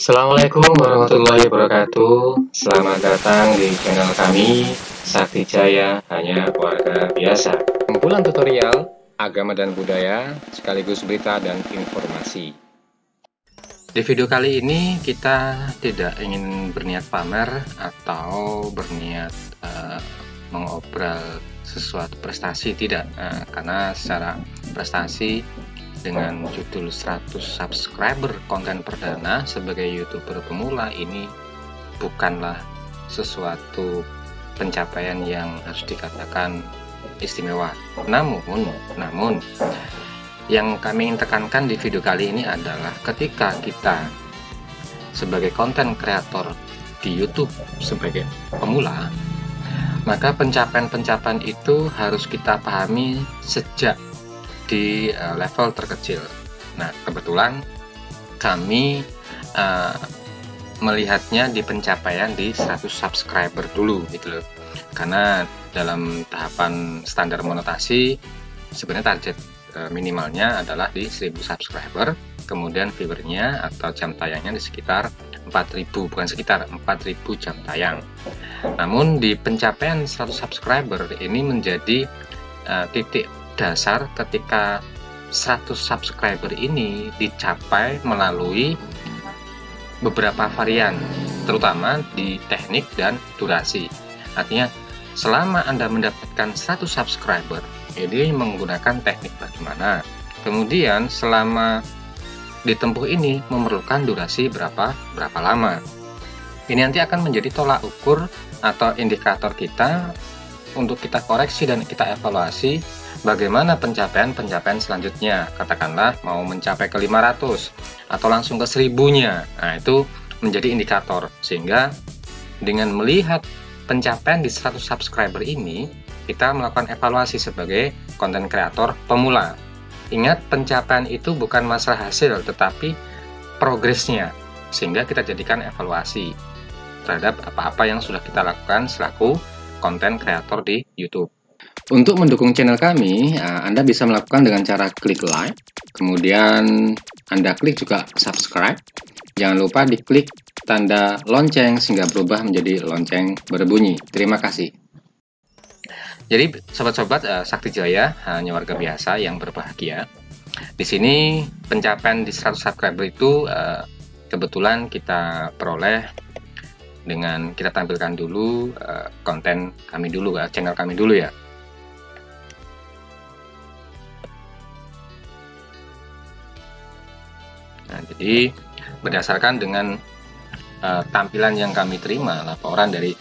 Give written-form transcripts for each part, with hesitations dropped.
Assalamualaikum warahmatullahi wabarakatuh. Selamat datang di channel kami, Sakti Jaya Hanya Warga Biasa. Kumpulan tutorial, agama dan budaya, sekaligus berita dan informasi. Di video kali ini kita tidak ingin berniat pamer atau berniat mengobral sesuatu prestasi, tidak. Karena secara prestasi dengan judul 100 subscriber konten perdana sebagai YouTuber pemula ini bukanlah sesuatu pencapaian yang harus dikatakan istimewa. Namun yang kami ingin tekankan di video kali ini adalah ketika kita sebagai konten kreator di YouTube sebagai pemula, maka pencapaian-pencapaian itu harus kita pahami sejak di level terkecil. Nah, kebetulan kami melihatnya di pencapaian di 100 subscriber dulu gitu loh. Karena dalam tahapan standar monetasi sebenarnya target minimalnya adalah di 1000 subscriber, kemudian viewernya atau jam tayangnya di sekitar 4000, bukan sekitar 4000 jam tayang. Namun di pencapaian 100 subscriber ini menjadi titik dasar ketika 100 subscriber ini dicapai melalui beberapa varian, terutama di teknik dan durasi. Artinya selama Anda mendapatkan 100 subscriber ini menggunakan teknik bagaimana, kemudian selama ditempuh ini memerlukan durasi berapa lama. Ini nanti akan menjadi tolak ukur atau indikator kita untuk kita koreksi dan kita evaluasi bagaimana pencapaian selanjutnya. Katakanlah mau mencapai ke 500 atau langsung ke 1000-nya. Nah, itu menjadi indikator. Sehingga dengan melihat pencapaian di 100 subscriber ini, kita melakukan evaluasi sebagai konten kreator pemula. Ingat, pencapaian itu bukan masalah hasil, tetapi progresnya. Sehingga kita jadikan evaluasi terhadap apa-apa yang sudah kita lakukan selaku konten kreator di YouTube. Untuk mendukung channel kami, Anda bisa melakukan dengan cara klik like, kemudian Anda klik juga subscribe. Jangan lupa diklik tanda lonceng sehingga berubah menjadi lonceng berbunyi. Terima kasih. Jadi sobat-sobat Sakti Jaya Hanya Warga Biasa yang berbahagia, di sini pencapaian di 100 subscriber itu kebetulan kita peroleh dengan kita tampilkan dulu konten kami dulu, channel kami dulu ya. Nah, jadi berdasarkan dengan tampilan yang kami terima, laporan dari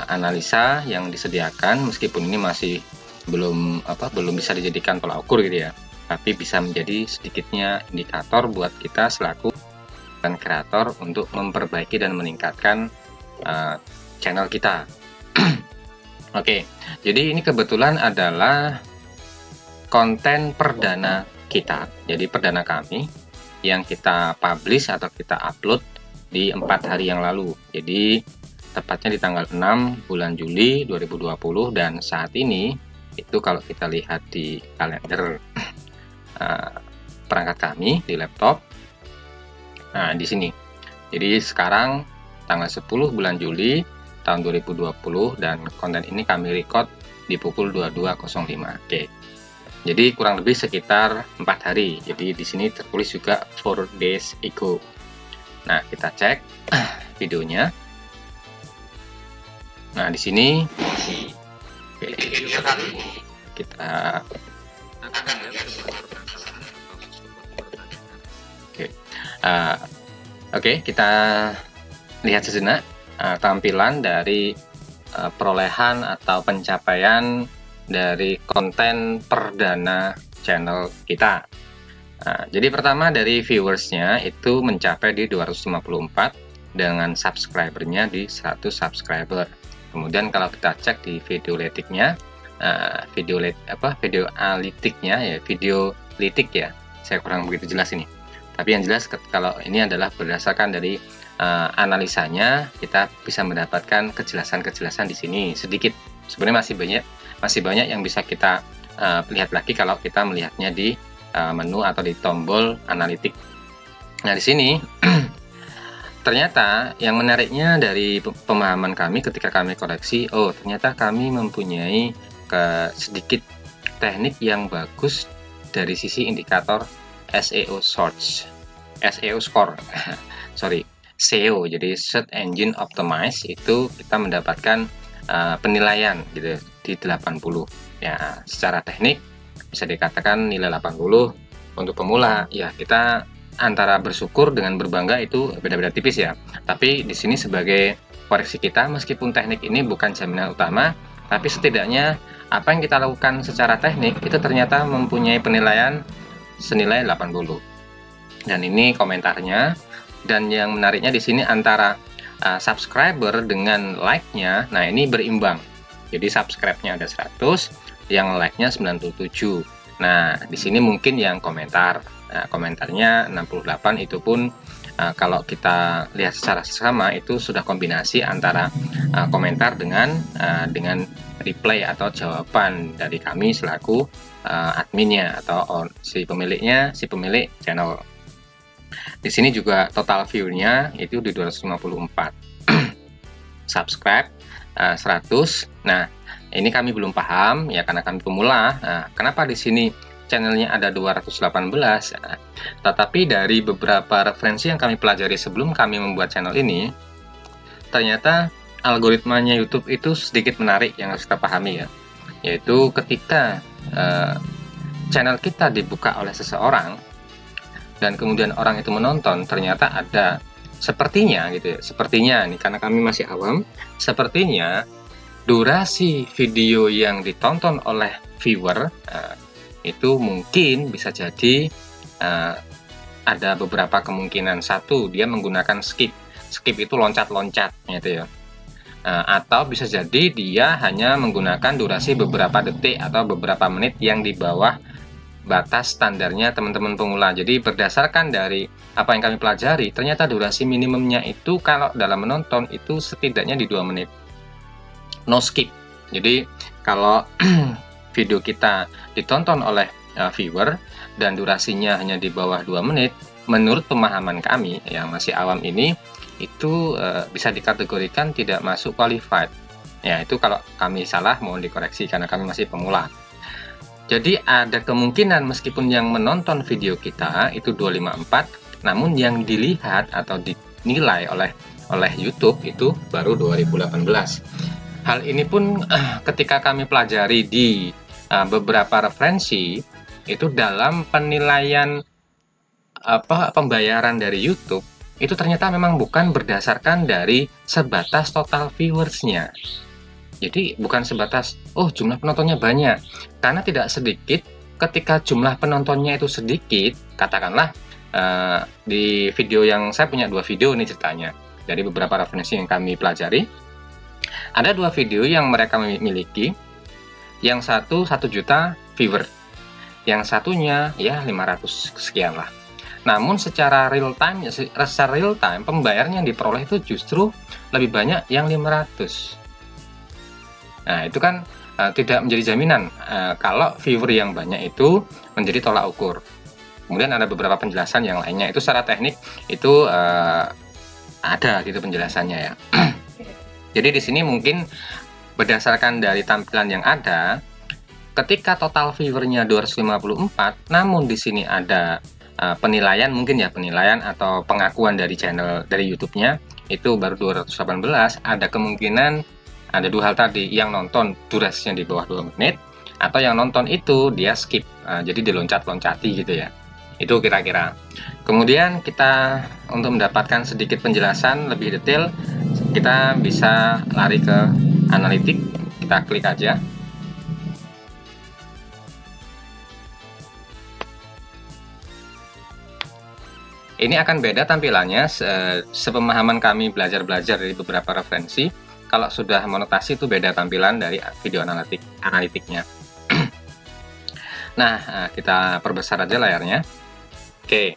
analisa yang disediakan, meskipun ini masih belum bisa dijadikan tolak ukur gitu ya, tapi bisa menjadi sedikitnya indikator buat kita selaku konten kreator untuk memperbaiki dan meningkatkan channel kita. Oke, jadi ini kebetulan adalah konten perdana kita, jadi perdana kami yang kita publish atau kita upload di 4 hari yang lalu. Jadi tepatnya di tanggal 6 bulan Juli 2020, dan saat ini itu kalau kita lihat di kalender perangkat kami di laptop, nah di sini. Jadi sekarang tanggal 10 bulan Juli tahun 2020, dan konten ini kami record di pukul 22.05. Oke. Jadi kurang lebih sekitar 4 hari. Jadi di sini tertulis juga 4 days ago. Nah, kita cek videonya. Nah, di sini kita Oke, kita lihat sejenak tampilan dari perolehan atau pencapaian dari konten perdana channel kita. Nah, jadi pertama dari viewersnya itu mencapai di 254 dengan subscribernya di 100 subscriber. Kemudian kalau kita cek di video litiknya, video litik ya, saya kurang begitu jelas ini. Tapi yang jelas kalau ini adalah berdasarkan dari analisanya, kita bisa mendapatkan kejelasan-kejelasan di sini sedikit. Sebenarnya masih banyak yang bisa kita lihat lagi kalau kita melihatnya di menu atau di tombol analitik. Nah, di sini ternyata yang menariknya dari pemahaman kami ketika kami koreksi, oh ternyata kami mempunyai sedikit teknik yang bagus dari sisi indikator SEO search, SEO score, sorry, SEO, jadi Search Engine Optimize, itu kita mendapatkan penilaian gitu di 80 ya. Secara teknik bisa dikatakan nilai 80 untuk pemula ya. Kita antara bersyukur dengan berbangga itu beda-beda tipis ya. Tapi di sini sebagai koreksi kita, meskipun teknik ini bukan jaminan utama, tapi setidaknya apa yang kita lakukan secara teknik itu ternyata mempunyai penilaian senilai 80. Dan ini komentarnya. Dan yang menariknya di sini antara subscriber dengan like-nya, nah ini berimbang. Jadi subscribe-nya ada 100, yang like-nya 97. Nah, di sini mungkin yang komentar, komentarnya 68, itu pun kalau kita lihat secara sama itu sudah kombinasi antara komentar dengan reply atau jawaban dari kami selaku adminnya atau si pemiliknya, si pemilik channel. Di sini juga total view-nya itu di 254. Subscribe 100. Nah, ini kami belum paham ya karena kami pemula. Nah, kenapa di sini channelnya ada 218? Tetapi dari beberapa referensi yang kami pelajari sebelum kami membuat channel ini, ternyata algoritmanya YouTube itu sedikit menarik yang harus kita pahami ya. Yaitu ketika channel kita dibuka oleh seseorang dan kemudian orang itu menonton, ternyata ada sepertinya gitu ya, sepertinya nih karena kami masih awam, sepertinya durasi video yang ditonton oleh viewer itu mungkin bisa jadi ada beberapa kemungkinan. Satu, dia menggunakan skip itu loncat-loncat gitu ya, atau bisa jadi dia hanya menggunakan durasi beberapa detik atau beberapa menit yang di bawah batas standarnya teman-teman pemula. Jadi berdasarkan dari apa yang kami pelajari, ternyata durasi minimumnya itu kalau dalam menonton itu setidaknya di 2 menit, no skip. Jadi kalau video kita ditonton oleh viewer dan durasinya hanya di bawah 2 menit, menurut pemahaman kami yang masih awam ini, itu bisa dikategorikan tidak masuk qualified ya. Itu kalau kami salah mohon dikoreksi karena kami masih pemula. Jadi ada kemungkinan meskipun yang menonton video kita itu 254, namun yang dilihat atau dinilai oleh YouTube itu baru 2018. Hal ini pun ketika kami pelajari di beberapa referensi, itu dalam penilaian pembayaran dari YouTube, itu ternyata memang bukan berdasarkan dari sebatas total viewersnya. Jadi bukan sebatas, oh jumlah penontonnya banyak. Karena tidak sedikit ketika jumlah penontonnya itu sedikit, katakanlah di video yang saya punya 2 video nih ceritanya. Dari beberapa referensi yang kami pelajari, ada 2 video yang mereka miliki. Yang satu 1 juta viewer, yang satunya ya 500 sekian lah. Namun secara real time pembayaran yang diperoleh itu justru lebih banyak yang 500. Nah, itu kan tidak menjadi jaminan kalau viewer yang banyak itu menjadi tolak ukur. Kemudian ada beberapa penjelasan yang lainnya, itu secara teknik itu ada gitu penjelasannya ya. Jadi di sini mungkin berdasarkan dari tampilan yang ada, ketika total viewernya 254, namun di sini ada penilaian mungkin ya, penilaian atau pengakuan dari channel dari YouTube-nya itu baru 218, ada kemungkinan ada 2 hal tadi, yang nonton durasinya di bawah 2 menit, atau yang nonton itu dia skip, jadi diloncat-loncati gitu ya. Itu kira-kira. Kemudian kita untuk mendapatkan sedikit penjelasan lebih detail, kita bisa lari ke analitik, kita klik aja. Ini akan beda tampilannya, sepemahaman kami belajar dari beberapa referensi. Kalau sudah monotasi itu beda tampilan dari video analitiknya. Nah, kita perbesar aja layarnya. Oke.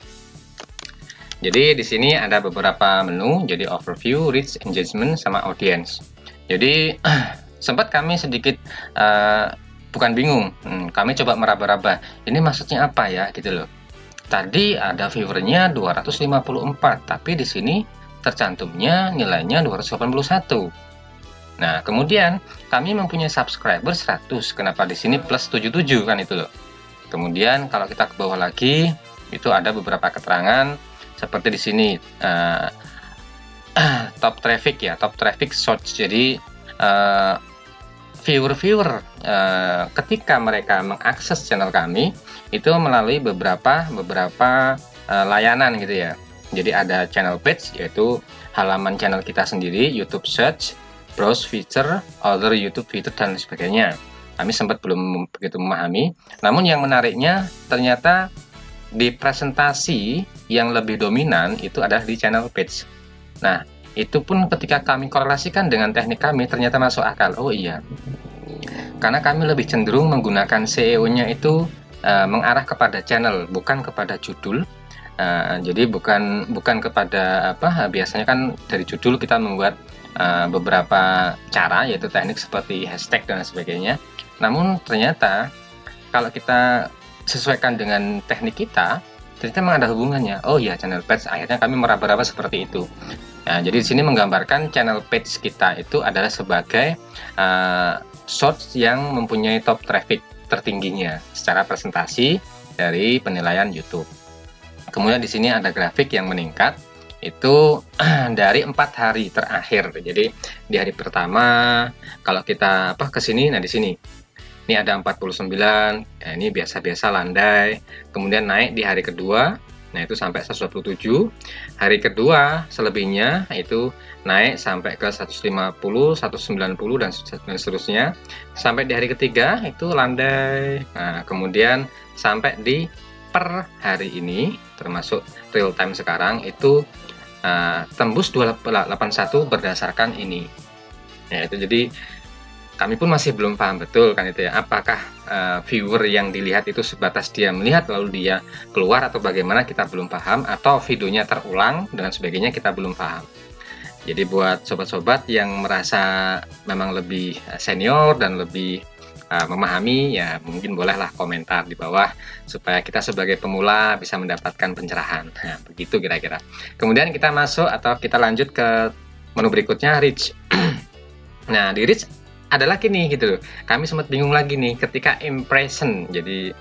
Jadi di sini ada beberapa menu, jadi overview, reach, engagement, sama audience. Jadi sempat kami sedikit bukan bingung, kami coba meraba-raba. Ini maksudnya apa ya gitu loh. Tadi ada viewernya 254, tapi di sini tercantumnya nilainya 281. Nah, kemudian kami mempunyai subscriber 100. Kenapa di sini plus 77 kan itu loh. Kemudian kalau kita ke bawah lagi, itu ada beberapa keterangan seperti di sini top traffic ya, top traffic source. Jadi viewer ketika mereka mengakses channel kami itu melalui beberapa layanan gitu ya. Jadi ada channel page, yaitu halaman channel kita sendiri, YouTube search, browse feature, other YouTube feature, dan sebagainya. Kami sempat belum begitu memahami. Namun yang menariknya ternyata di presentasi yang lebih dominan itu adalah di channel page. Nah, itu pun ketika kami korelasikan dengan teknik kami ternyata masuk akal. Oh iya, karena kami lebih cenderung menggunakan SEO-nya itu mengarah kepada channel, bukan kepada judul. Jadi bukan kepada apa, biasanya kan dari judul kita membuat beberapa cara, yaitu teknik seperti hashtag dan sebagainya. Namun ternyata kalau kita sesuaikan dengan teknik kita, ternyata memang ada hubungannya. Oh ya, channel page, akhirnya kami meraba-raba seperti itu. Nah, jadi di sini menggambarkan channel page kita itu adalah sebagai source yang mempunyai top traffic tertingginya secara presentasi dari penilaian YouTube. Kemudian di sini ada grafik yang meningkat itu dari 4 hari terakhir. Jadi di hari pertama kalau kita ke sini, nah di sini ini ada 49, ya ini biasa-biasa landai. Kemudian naik di hari kedua, nah itu sampai 127. Hari kedua selebihnya itu naik sampai ke 150, 190 dan seterusnya. Sampai di hari ketiga itu landai. Nah, kemudian sampai di per hari ini, termasuk real time sekarang, itu tembus 281 berdasarkan ini. Ya, itu jadi kami pun masih belum paham betul kan itu ya, apakah viewer yang dilihat itu sebatas dia melihat lalu dia keluar atau bagaimana, kita belum paham, atau videonya terulang dan sebagainya, kita belum paham. Jadi buat sobat-sobat yang merasa memang lebih senior dan lebih memahami, ya mungkin bolehlah komentar di bawah supaya kita sebagai pemula bisa mendapatkan pencerahan. Nah, begitu kira-kira. Kemudian kita masuk atau kita lanjut ke menu berikutnya, reach. Nah, di reach ada lagi nih gitu. Kami sempat bingung lagi nih ketika impression. Jadi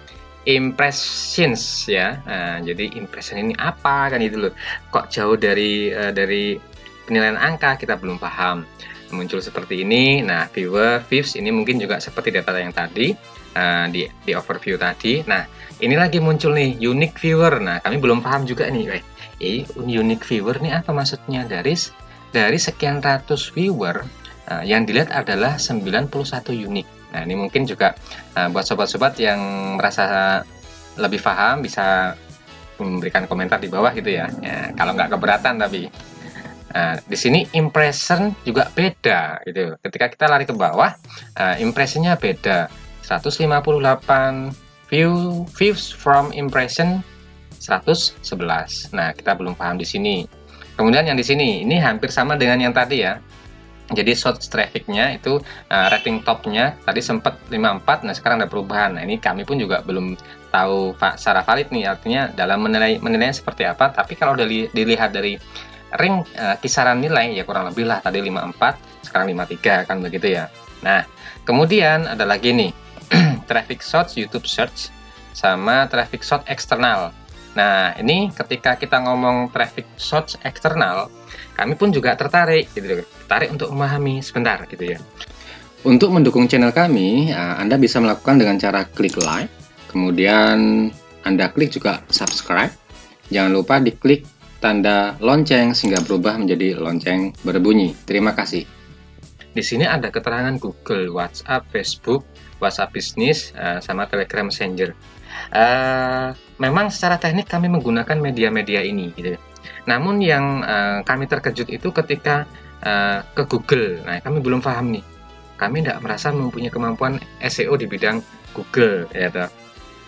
impressions ya. Nah, jadi impression ini apa kan itu loh. Kok jauh dari penilaian angka, kita belum paham. Muncul seperti ini. Nah, views ini mungkin juga seperti data yang tadi di overview tadi. Nah, ini lagi muncul nih unique viewer. Nah, kami belum paham juga nih. Unique viewer ini apa maksudnya? Dari sekian ratus viewer yang dilihat adalah 91 unique. Nah, ini mungkin juga buat sobat-sobat yang merasa lebih paham bisa memberikan komentar di bawah gitu ya. Kalau nggak keberatan tapi. Nah, di sini impression juga beda gitu. Ketika kita lari ke bawah, impressionnya beda. 158 views from impression 111. Nah, kita belum paham di sini. Kemudian yang di sini ini hampir sama dengan yang tadi ya. Jadi search trafficnya itu rating topnya tadi sempat 54, nah sekarang ada perubahan. Nah, ini kami pun juga belum tahu secara valid nih, artinya dalam menilainya seperti apa. Tapi kalau dilihat dari ring kisaran nilai ya kurang lebih lah, tadi 54 sekarang 53 kan begitu ya. Nah, kemudian ada lagi nih traffic source YouTube search sama traffic source eksternal. Nah, ini ketika kita ngomong traffic source eksternal, kami pun juga tertarik untuk memahami sebentar gitu ya. Untuk mendukung channel kami, Anda bisa melakukan dengan cara klik like, kemudian Anda klik juga subscribe. Jangan lupa diklik tanda lonceng sehingga berubah menjadi lonceng berbunyi. Terima kasih. Di sini ada keterangan Google, WhatsApp, Facebook, WhatsApp Business, sama Telegram Messenger. Memang secara teknik kami menggunakan media-media ini gitu. Namun yang kami terkejut itu ketika ke Google. Nah, kami belum paham nih. Kami tidak merasa mempunyai kemampuan SEO di bidang Google ya toh.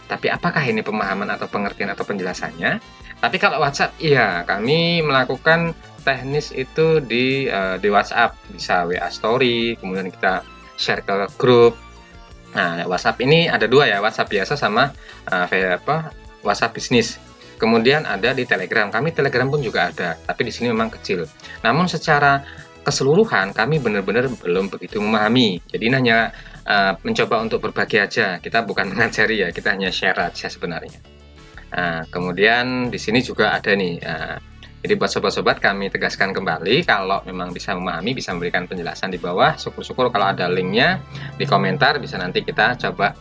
Tapi apakah ini pemahaman atau pengertian atau penjelasannya? Tapi kalau WhatsApp, iya, kami melakukan teknis itu di WhatsApp, bisa WA Story, kemudian kita share ke grup. Nah, WhatsApp ini ada dua ya, WhatsApp biasa sama WhatsApp bisnis. Kemudian ada di Telegram. Kami Telegram pun juga ada, tapi di sini memang kecil. Namun secara keseluruhan kami benar-benar belum begitu memahami. Jadi ini hanya mencoba untuk berbagi aja. Kita bukan mengajari ya, kita hanya share aja sebenarnya. Kemudian di sini juga ada nih. Jadi buat sobat-sobat kami tegaskan kembali, kalau memang bisa memahami, bisa memberikan penjelasan di bawah. Syukur-syukur kalau ada linknya di komentar, bisa nanti kita coba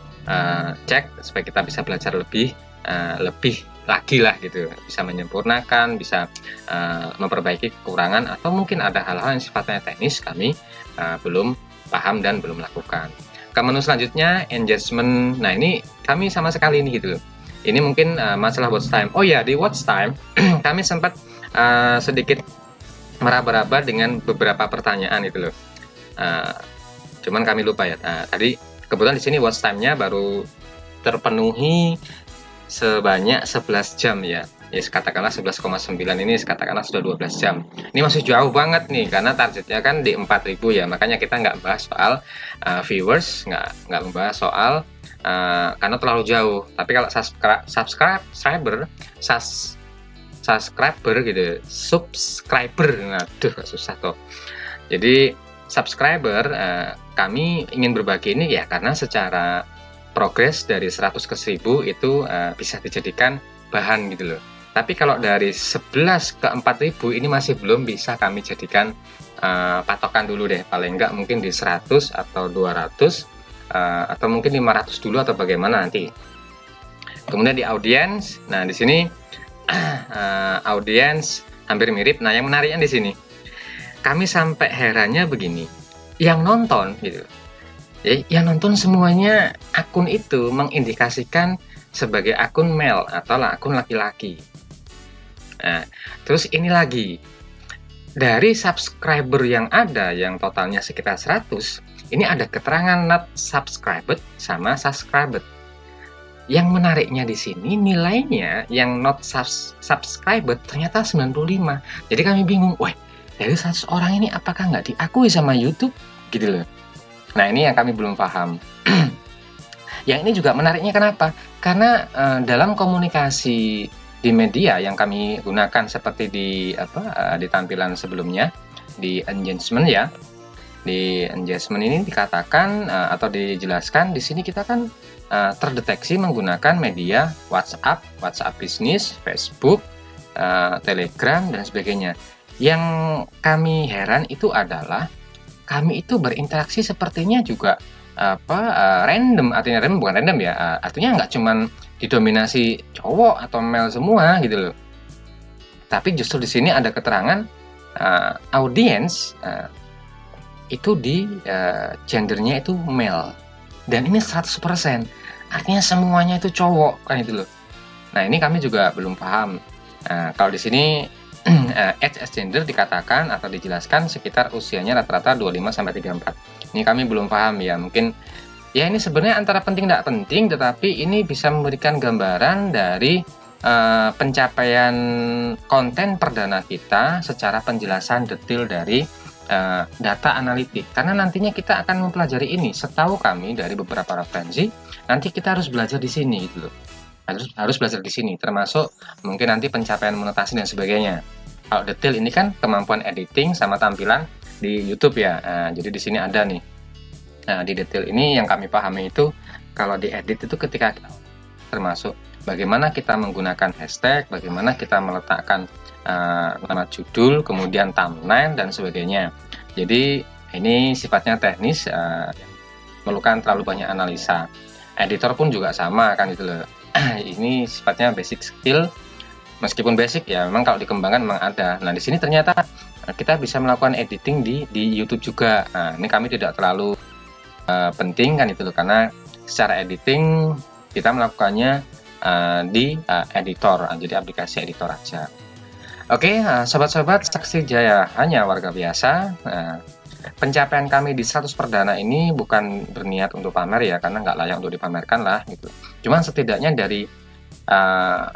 cek supaya kita bisa belajar lebih lagi lah gitu, bisa menyempurnakan, bisa memperbaiki kekurangan, atau mungkin ada hal-hal yang sifatnya teknis kami belum paham dan belum lakukan. Ke menu selanjutnya engagement. Nah ini kami sama sekali ini gitu loh. Ini mungkin masalah watch time. Oh ya, di watch time kami sempat sedikit meraba-raba dengan beberapa pertanyaan itu loh. Cuman kami lupa ya. Tadi kebetulan di sini watch time-nya baru terpenuhi sebanyak 11 jam ya. Ya katakanlah 11,9 ini katakanlah sudah 12 jam. Ini masih jauh banget nih karena targetnya kan di 4.000 ya. Makanya kita nggak bahas soal viewers, nggak membahas soal karena terlalu jauh. Tapi kalau subscriber gitu, subscriber, aduh susah tuh. Jadi subscriber kami ingin berbagi ini ya karena secara progres dari 100 ke 1000 itu bisa dijadikan bahan gitu loh. Tapi kalau dari 11 ke 4000 ini masih belum bisa kami jadikan patokan dulu deh. Paling enggak mungkin di 100 atau 200 atau mungkin 500 dulu atau bagaimana nanti. Kemudian di audience, nah di sini audience hampir mirip. Nah yang menariknya di sini, kami sampai herannya begini, yang nonton gitu. Yang nonton semuanya akun itu mengindikasikan sebagai akun male atau akun laki-laki. Nah, terus ini lagi, dari subscriber yang ada yang totalnya sekitar 100, ini ada keterangan not subscribed sama subscribed. Yang menariknya di sini nilainya yang not subscribed ternyata 95. Jadi kami bingung, wah dari 100 orang ini apakah nggak diakui sama YouTube gitu loh. Nah ini yang kami belum paham. Yang ini juga menariknya kenapa? Karena dalam komunikasi di media yang kami gunakan seperti di tampilan sebelumnya di engagement ya, di engagement ini dikatakan atau dijelaskan di sini kita kan terdeteksi menggunakan media WhatsApp, WhatsApp Business, Facebook, Telegram dan sebagainya. Yang kami heran itu adalah kami itu berinteraksi sepertinya juga random, artinya random bukan random ya, artinya nggak cuman didominasi cowok atau male semua gitu loh. Tapi justru di sini ada keterangan audience itu di gendernya itu male, dan ini 100%, artinya semuanya itu cowok kan itu loh. Nah ini kami juga belum paham. Kalau di sini age as gender dikatakan atau dijelaskan sekitar usianya rata-rata 25-34. Ini kami belum paham ya, mungkin ya ini sebenarnya antara penting tidak penting, tetapi ini bisa memberikan gambaran dari pencapaian konten perdana kita secara penjelasan detail dari data analitik. Karena nantinya kita akan mempelajari ini. Setahu kami dari beberapa referensi, nanti kita harus belajar di sini gitu loh. Harus belajar di sini, termasuk mungkin nanti pencapaian monetasi dan sebagainya. Kalau detail ini kan kemampuan editing sama tampilan di YouTube ya. Jadi di sini ada nih. Nah, di detail ini yang kami pahami itu kalau diedit itu ketika termasuk bagaimana kita menggunakan hashtag, bagaimana kita meletakkan nama judul, kemudian thumbnail dan sebagainya. Jadi ini sifatnya teknis, memerlukan terlalu banyak analisa. Editor pun juga sama kan itu loh. Ini sifatnya basic skill, meskipun basic ya memang kalau dikembangkan memang ada. Nah di sini ternyata kita bisa melakukan editing di YouTube juga. Nah ini kami tidak terlalu penting kan itu loh, karena secara editing kita melakukannya di editor, jadi aplikasi editor aja. Oke, sobat-sobat Saksi Jaya hanya warga biasa. Pencapaian kami di 100 perdana ini bukan berniat untuk pamer ya, karena nggak layak untuk dipamerkan lah gitu. Cuman setidaknya dari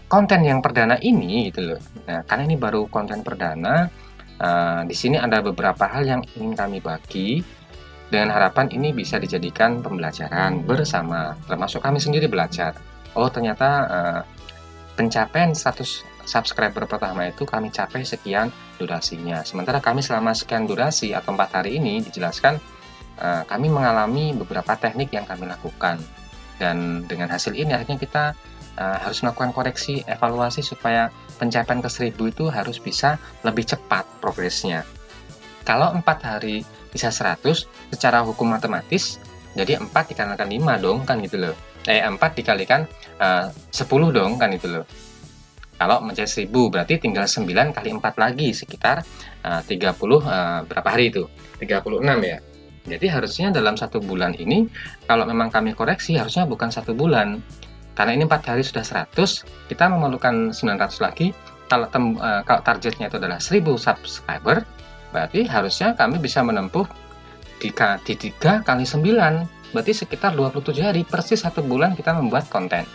konten yang perdana ini gitu loh. Nah, karena ini baru konten perdana, di sini ada beberapa hal yang ingin kami bagi dengan harapan ini bisa dijadikan pembelajaran bersama, termasuk kami sendiri belajar. Oh ternyata pencapaian 100 subscriber pertama itu kami capai sekian durasinya. Sementara kami selama sekian durasi atau 4 hari ini dijelaskan kami mengalami beberapa teknik yang kami lakukan. Dan dengan hasil ini akhirnya kita harus melakukan koreksi, evaluasi supaya pencapaian ke 1000 itu harus bisa lebih cepat progresnya. Kalau 4 hari bisa 100, secara hukum matematis, jadi 4 dikalikan 5 dong, kan gitu loh. 4 dikalikan 10 dong, kan itu loh. Kalau mencapai 1000 berarti tinggal 9 kali 4 lagi, sekitar 30 berapa hari itu? 36 ya. Jadi harusnya dalam 1 bulan ini, kalau memang kami koreksi, harusnya bukan 1 bulan. Karena ini 4 hari sudah 100, kita memerlukan 900 lagi. Kalau targetnya itu adalah 1000 subscriber, berarti harusnya kami bisa menempuh di 3 kali 9, berarti sekitar 27 hari, persis 1 bulan kita membuat konten.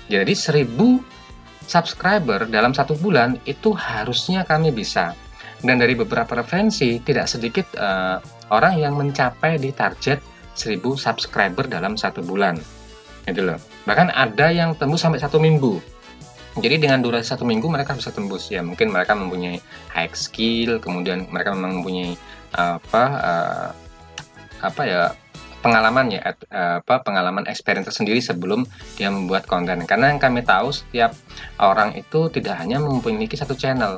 Jadi 1000 subscriber dalam 1 bulan itu harusnya kami bisa. Dan dari beberapa referensi, tidak sedikit orang yang mencapai di target 1000 subscriber dalam 1 bulan. Gitu loh. Bahkan ada yang tembus sampai 1 minggu. Jadi dengan durasi 1 minggu mereka bisa tembus ya. Mungkin mereka mempunyai high skill, kemudian mereka memang mempunyai pengalaman ya, pengalaman experience tersendiri sebelum dia membuat konten. Karena yang kami tahu, setiap orang itu tidak hanya memiliki 1 channel.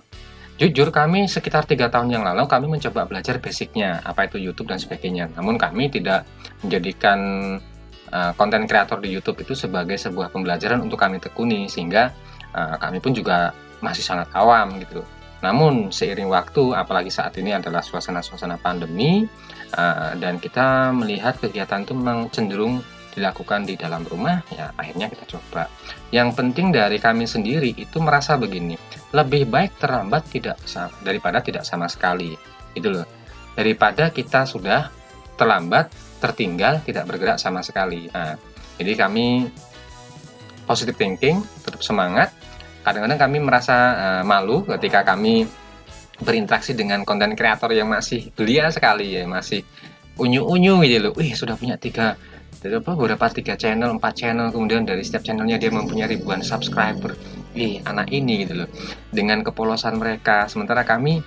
Jujur, kami sekitar 3 tahun yang lalu kami mencoba belajar basicnya, apa itu YouTube dan sebagainya. Namun kami tidak menjadikan konten kreator di YouTube itu sebagai sebuah pembelajaran untuk kami tekuni, sehingga kami pun juga masih sangat awam gitu. Namun seiring waktu, apalagi saat ini adalah suasana-suasana pandemi, dan kita melihat kegiatan itu memang cenderung dilakukan di dalam rumah, ya akhirnya kita coba. Yang penting dari kami sendiri itu merasa begini, lebih baik terlambat daripada tidak sama sekali, gitu loh. Daripada kita sudah terlambat, tertinggal, tidak bergerak sama sekali. Jadi kami positive thinking, tetap semangat. Kadang-kadang kami merasa malu ketika kami berinteraksi dengan konten kreator yang masih belia sekali ya, masih unyu-unyu gitu loh. Wih, sudah punya 3 channel, 4 channel, kemudian dari setiap channelnya dia mempunyai ribuan subscriber. Anak ini gitu loh. Dengan kepolosan mereka, sementara kami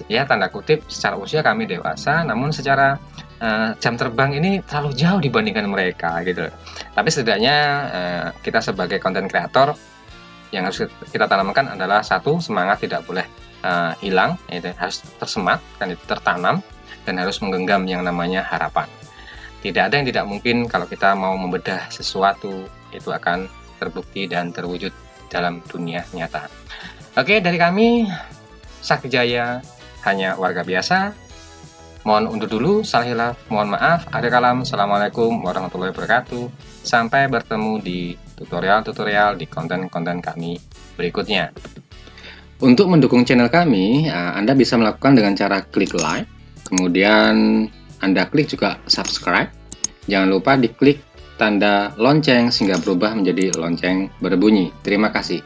ya tanda kutip secara usia kami dewasa, namun secara jam terbang ini terlalu jauh dibandingkan mereka gitu. Tapi setidaknya kita sebagai konten kreator yang harus kita tanamkan adalah 1, semangat tidak boleh hilang, harus tersemat, kan itu tertanam, dan harus menggenggam yang namanya harapan. Tidak ada yang tidak mungkin kalau kita mau membedah sesuatu, itu akan terbukti dan terwujud dalam dunia nyata. Oke, dari kami Sakti Jaya, hanya warga biasa. Mohon undur dulu, salah hilaf, mohon maaf, ada kalam. Assalamualaikum warahmatullahi wabarakatuh. Sampai bertemu di tutorial-tutorial di konten-konten kami berikutnya. Untuk mendukung channel kami, Anda bisa melakukan dengan cara klik like, kemudian Anda klik juga subscribe. Jangan lupa diklik tanda lonceng sehingga berubah menjadi lonceng berbunyi. Terima kasih.